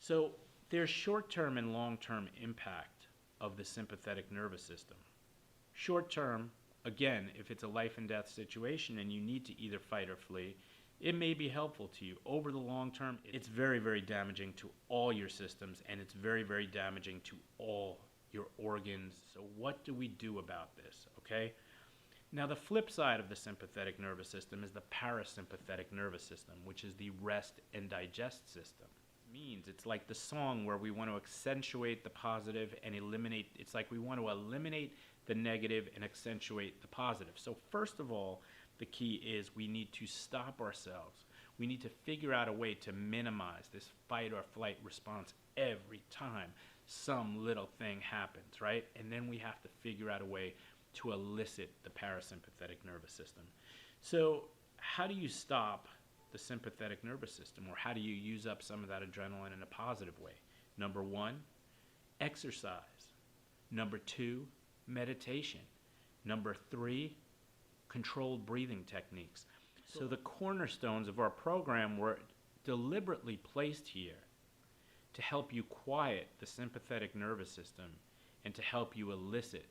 So there's short-term and long-term impact of the sympathetic nervous system. Short-term, again, if it's a life and death situation and you need to either fight or flee, it may be helpful to you. Over the long term, it's very, very damaging to all your systems, and it's very, very damaging to all your organs. So what do we do about this, okay? Now, the flip side of the sympathetic nervous system is the parasympathetic nervous system, which is the rest and digest system. Means it's like the song where we want to accentuate the positive and eliminate, it's like we want to eliminate the negative and accentuate the positive. So first of all, the key is we need to stop ourselves. We need to figure out a way to minimize this fight or flight response every time some little thing happens, right? And then we have to figure out a way to elicit the parasympathetic nervous system. So how do you stop the sympathetic nervous system, or how do you use up some of that adrenaline in a positive way? Number one, exercise. Number two, meditation. Number three, controlled breathing techniques. So the cornerstones of our program were deliberately placed here to help you quiet the sympathetic nervous system and to help you elicit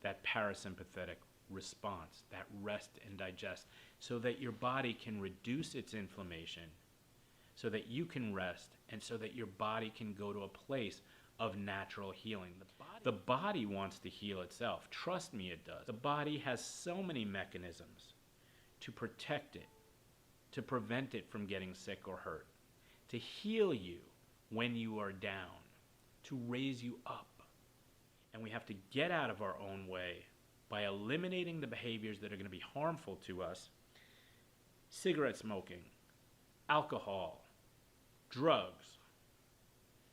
that parasympathetic response, that rest and digest, so that your body can reduce its inflammation, so that you can rest, and so that your body can go to a place of natural healing. The body wants to heal itself. Trust me, it does. The body has so many mechanisms to protect it, to prevent it from getting sick or hurt, to heal you when you are down, to raise you up. And we have to get out of our own way by eliminating the behaviors that are going to be harmful to us. Cigarette smoking, alcohol, drugs,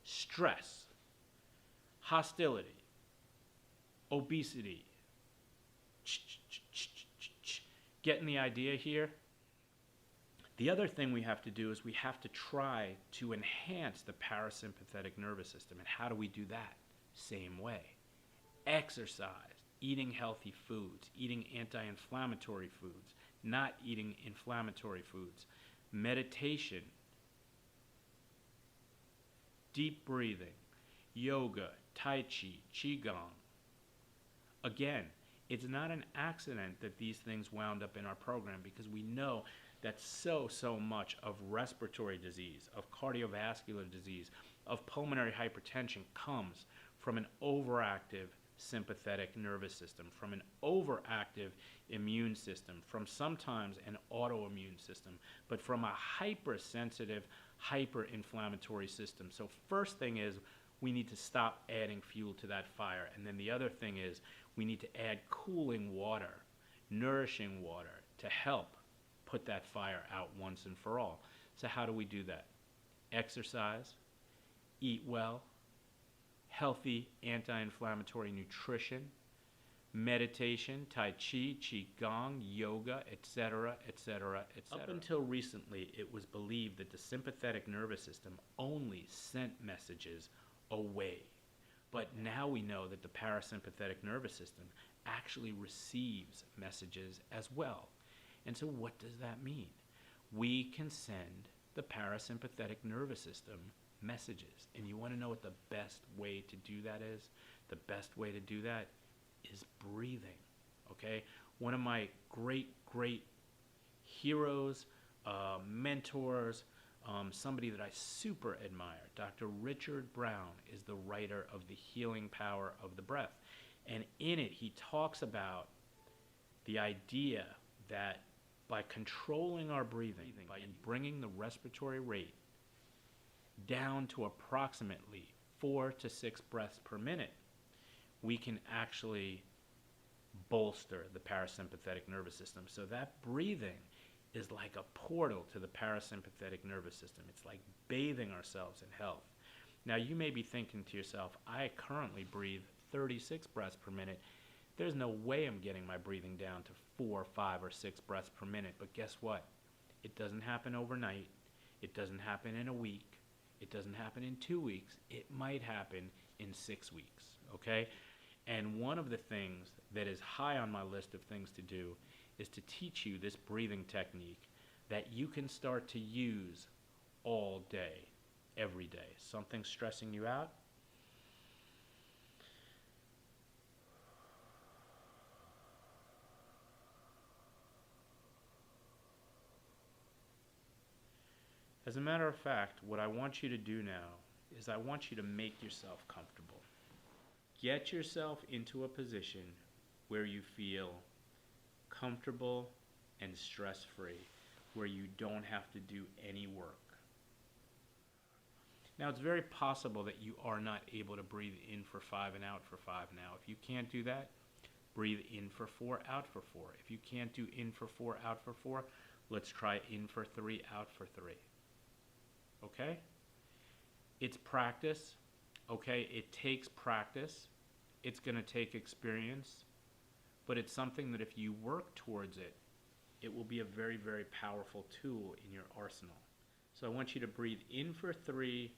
stress, hostility, obesity. Getting the idea here? The other thing we have to do is we have to try to enhance the parasympathetic nervous system. And how do we do that? Same way. Exercise, eating healthy foods, eating anti-inflammatory foods, not eating inflammatory foods, meditation, deep breathing, yoga, tai chi, qigong. Again, it's not an accident that these things wound up in our program, because we know that so much of respiratory disease, of cardiovascular disease, of pulmonary hypertension comes from an overactive sympathetic nervous system, from an overactive immune system, from sometimes an autoimmune system, but from a hypersensitive, hyperinflammatory system. So first thing is we need to stop adding fuel to that fire. And then the other thing is we need to add cooling water, nourishing water to help put that fire out once and for all. So how do we do that? Exercise, eat well, healthy anti-inflammatory nutrition, meditation, tai chi, qigong, yoga, etc., etc., etc. Up until recently, it was believed that the sympathetic nervous system only sent messages away. But now we know that the parasympathetic nervous system actually receives messages as well. And so what does that mean? We can send the parasympathetic nervous system messages. And you want to know what the best way to do that is? The best way to do that is breathing, okay? One of my great heroes, mentors, somebody that I super admire, Dr. Richard Brown, is the writer of The Healing Power of the Breath. And in it, he talks about the idea that by controlling our breathing, by bringing the respiratory rate down to approximately 4 to 6 breaths per minute, we can actually bolster the parasympathetic nervous system. So that breathing is like a portal to the parasympathetic nervous system. It's like bathing ourselves in health. Now you may be thinking to yourself, I currently breathe 36 breaths per minute. There's no way I'm getting my breathing down to 4, 5, or 6 breaths per minute. But guess what? It doesn't happen overnight. It doesn't happen in a week. It doesn't happen in 2 weeks. It might happen in 6 weeks, okay? And one of the things that is high on my list of things to do is to teach you this breathing technique that you can start to use all day. every day. Something stressing you out? As a matter of fact, what I want you to do now is I want you to make yourself comfortable. Get yourself into a position where you feel comfortable and stress-free, where you don't have to do any work. Now, it's very possible that you are not able to breathe in for 5 and out for 5 now. If you can't do that, breathe in for 4, out for 4. If you can't do in for 4, out for 4, let's try in for 3, out for 3. Okay? It's practice. Okay? It takes practice. It's going to take experience. But it's something that if you work towards it, it will be a very, very powerful tool in your arsenal. So I want you to breathe in for 3,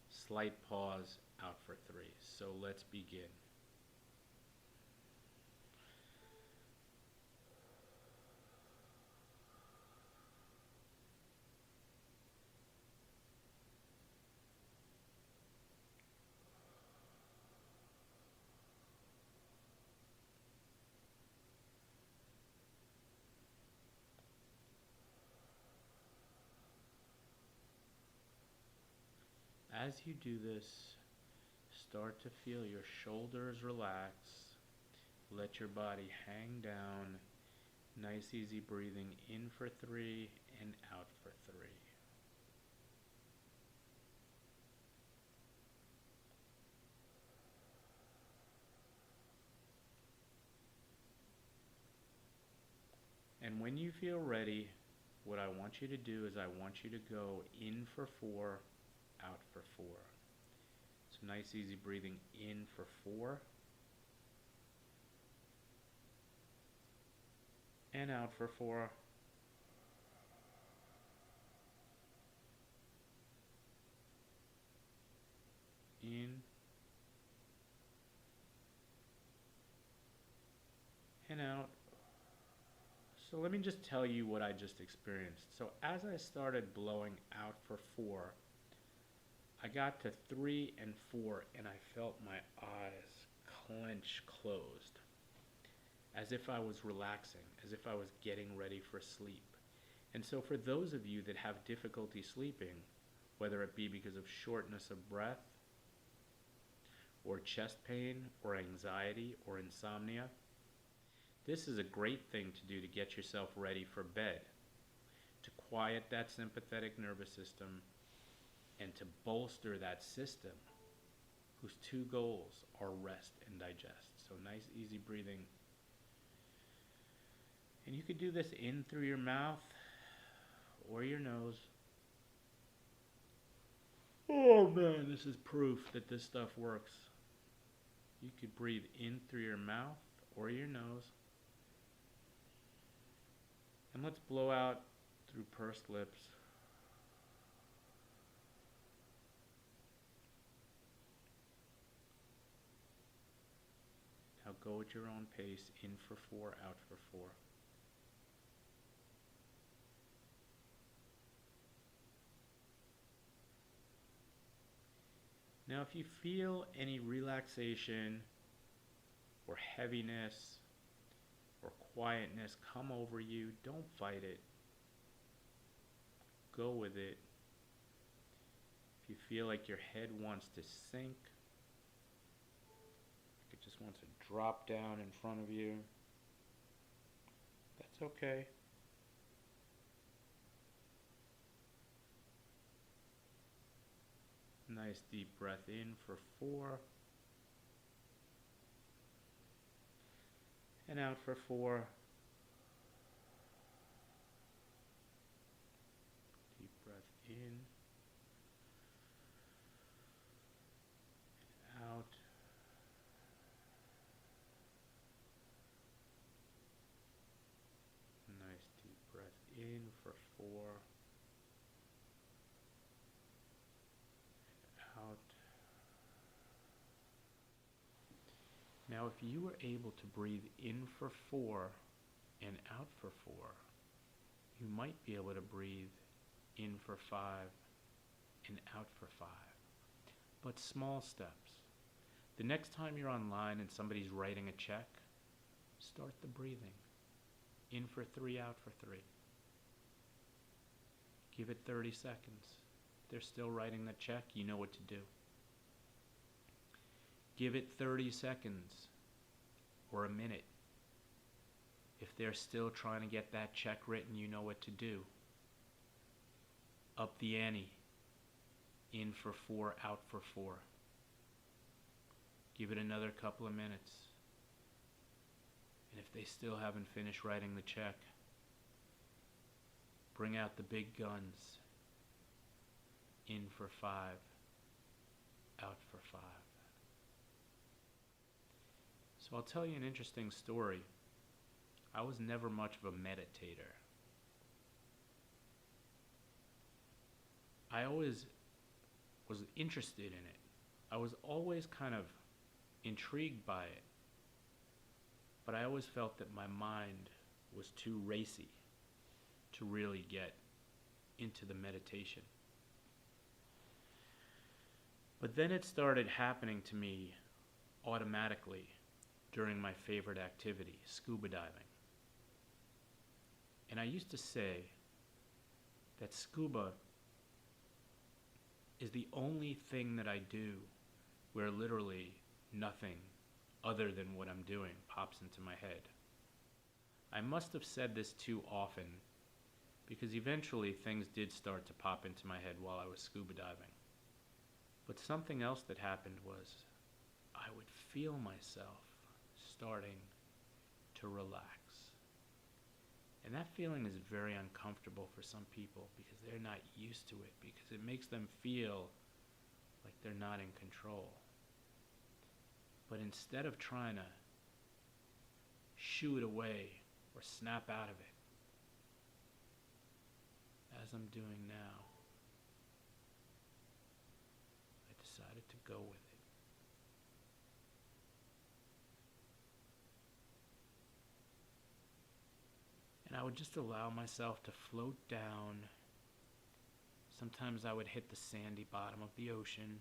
slight pause, out for 3. So let's begin. As you do this, start to feel your shoulders relax. Let your body hang down. Nice, easy breathing in for 3 and out for 3. And when you feel ready, what I want you to do is I want you to go in for 4, out for 4. So nice, easy breathing in for 4 and out for 4. In and out. So let me just tell you what I just experienced. So as I started blowing out for 4, I got to 3 and 4 and I felt my eyes clench closed, as if I was relaxing, as if I was getting ready for sleep. And so for those of you that have difficulty sleeping, whether it be because of shortness of breath, or chest pain, or anxiety, or insomnia, this is a great thing to do to get yourself ready for bed, to quiet that sympathetic nervous system, and to bolster that system whose 2 goals are rest and digest. So nice, easy breathing. And you could do this in through your mouth or your nose. Oh man, this is proof that this stuff works. You could breathe in through your mouth or your nose. And let's blow out through pursed lips. Now go at your own pace, in for 4, out for 4. Now if you feel any relaxation or heaviness or quietness come over you, don't fight it. Go with it. If you feel like your head wants to sink, like it just wants to drop down in front of you, that's okay. Nice deep breath in for 4 and out for 4. Deep breath in and out. Nice deep breath in for 4 and out. Now if you were able to breathe in for 4 and out for 4, you might be able to breathe in for 5 and out for 5. But small steps. The next time you're online and somebody's writing a check, start the breathing. In for 3, out for 3. Give it 30 seconds. They're still writing the check, you know what to do. Give it 30 seconds or a minute. If they're still trying to get that check written, you know what to do. Up the ante. In for 4, out for 4. Give it another couple of minutes. And if they still haven't finished writing the check, bring out the big guns. In for 5, out for 5. So I'll tell you an interesting story. I was never much of a meditator. I always was interested in it. I was always kind of intrigued by it. But I always felt that my mind was too racy to really get into the meditation. But then it started happening to me automatically during my favorite activity, scuba diving. And I used to say that scuba is the only thing that I do where literally nothing other than what I'm doing pops into my head. I must have said this too often because eventually things did start to pop into my head while I was scuba diving. But something else that happened was I would feel myself starting to relax. And that feeling is very uncomfortable for some people because they're not used to it, because it makes them feel like they're not in control. But instead of trying to shoo it away or snap out of it, as I'm doing now, I decided to go with it. And I would just allow myself to float down. Sometimes I would hit the sandy bottom of the ocean.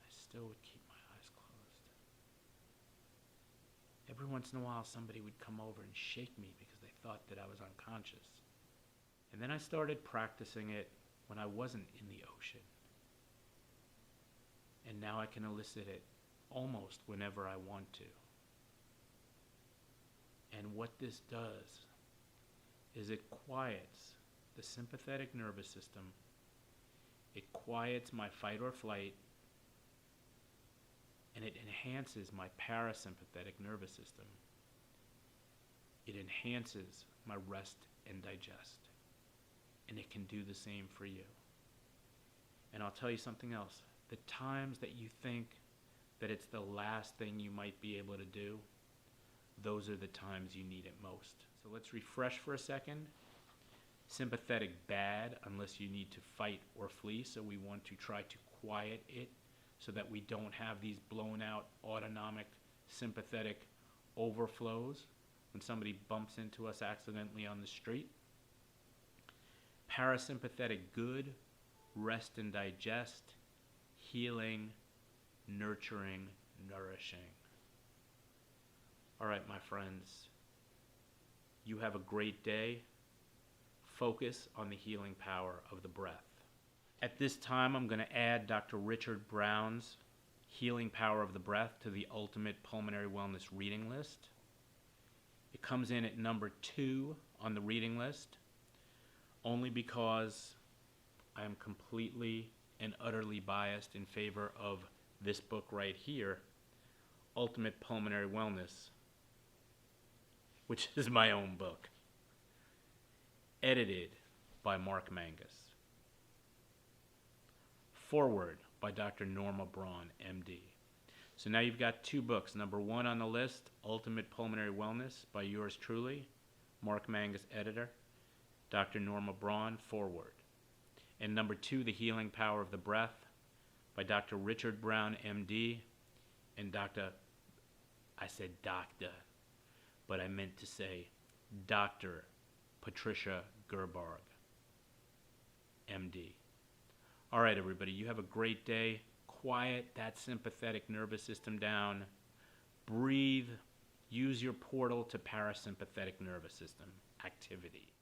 I still would keep my eyes closed. Every once in a while somebody would come over and shake me because they thought that I was unconscious. And then I started practicing it when I wasn't in the ocean. And now I can elicit it almost whenever I want to. And what this does is it quiets the sympathetic nervous system. It quiets my fight or flight, and it enhances my parasympathetic nervous system. It enhances my rest and digest. And it can do the same for you. And I'll tell you something else. The times that you think that it's the last thing you might be able to do, those are the times you need it most. So let's refresh for a second. Sympathetic, bad unless you need to fight or flee, so we want to try to quiet it so that we don't have these blown out autonomic sympathetic overflows when somebody bumps into us accidentally on the street. Parasympathetic, good, rest and digest, healing, nurturing, nourishing. All right, my friends, you have a great day. Focus on the healing power of the breath. At this time, I'm going to add Dr. Richard Brown's Healing Power of the Breath to the Ultimate Pulmonary Wellness reading list. It comes in at number 2 on the reading list, only because I am completely and utterly biased in favor of this book right here, Ultimate Pulmonary Wellness, which is my own book, edited by Mark Mangus. Foreword by Dr. Norma Braun, MD. So now you've got 2 books. Number 1 on the list, Ultimate Pulmonary Wellness by yours truly, Mark Mangus, editor, Dr. Norma Braun, foreword. And number 2, The Healing Power of the Breath by Dr. Richard Brown, MD, and I said doctor, but I meant to say Dr. Patricia Gerbarg, MD. All right, everybody, you have a great day. Quiet that sympathetic nervous system down. Breathe. Use your portal to parasympathetic nervous system activity.